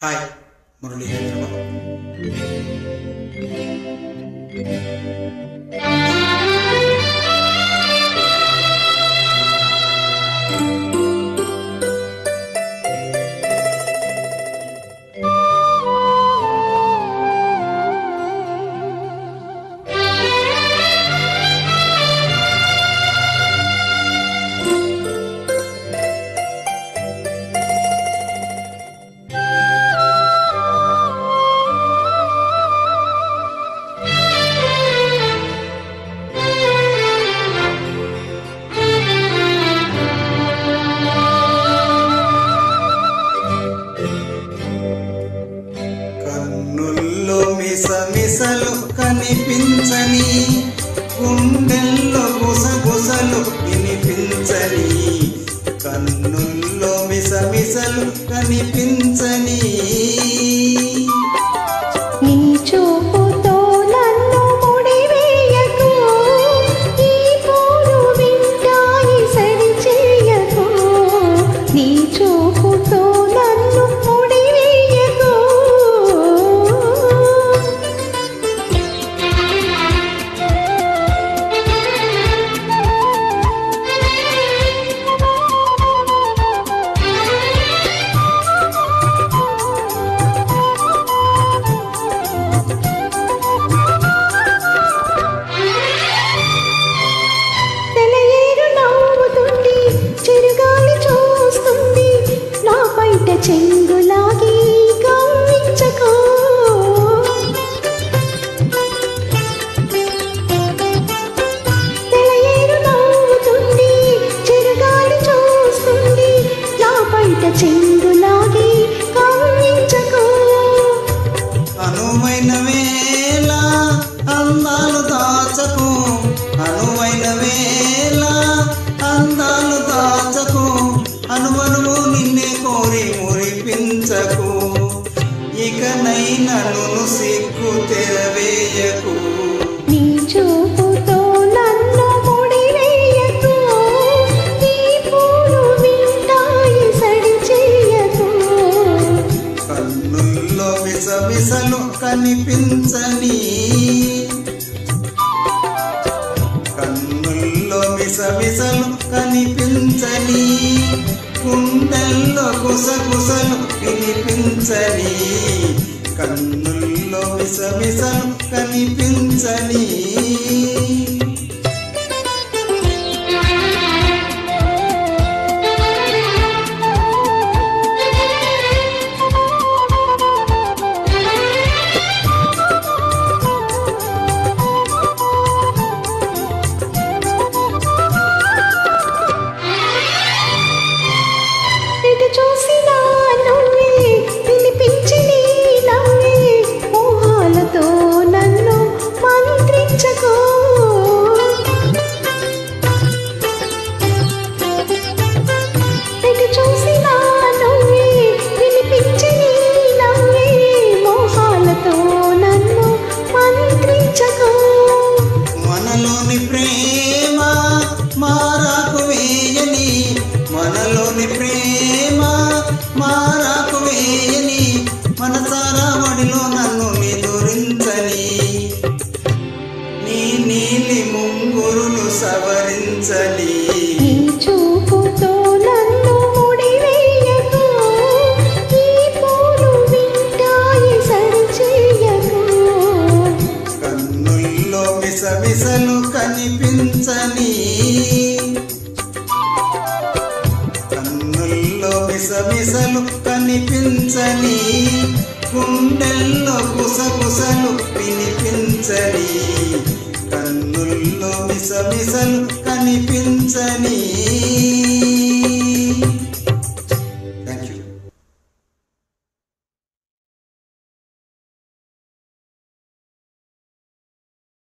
Hi Muralidhar. కన్నుల్లో మిసమిసలు కనిపించని, గుండెల్లో గుసగుసలు వినిపించని, కన్నుల్లో మిసమిసలు కనిపించని. నీ చూపుతో నన్ను ముడివేయకు, ఈ పూలు వింటాయి సరిచేయకు. నీ చూపుతో నన్ను ముడివేయకు. చెంగులాగి గమ్మించకు. తెలయేరు నవ్వుతుంది, చిరుగాలి చూస్తుంది, నా బయట చెంగులాగి గమ్మించకు. అనువైన వేళ అందాలు దాచకు, అనువైన వేళ అందాలు దాచకు, అనువనువు నిన్నే కోరి మురిపించకు. ఇకనైనా నన్ను సిగ్గు తెరవేయకు. నీ చూపుతో నన్ను ముడివేయకు, ఈ పూలు వింటాయి సరిచేయకు. కన్నుల్లో మిసమిసలు కనిపించని, కన్నుల్లో మిసమిసలు కనిపించని, గుండెల్లో గుసగుసలు వినిపించని, కన్నుల్లో మిసమిసలు కనిపించని. చూసినా నవ్వే వినిపించి నీ నవ్వే, మోహాలతో నన్ను మంత్రించకు. ఎటు చూసినా నవ్వే వినిపించి నీ నవ్వే, మోహాలతో నన్ను మంత్రించకు. మనలోని ప్రేమ మారాకు వేయని, మనలోని ప్రేమ మారాకు వేయని, మనసారా వడిలో నన్ను నిదురించని, నీ నీలి ముంగురులు సవరించని. నీ చూపుతో నన్ను ముడివేయకు, ఈ పూలు వింటాయి సరిచేయకు. కన్నుల్లో మిసమిసలు కనిపించని, కన్నుల్లో మిసమిసలు కనిపించని, గుండెల్లో గుసగుసలు వినిపించని, కన్నుల్లో మిసమిసలు కనిపించని.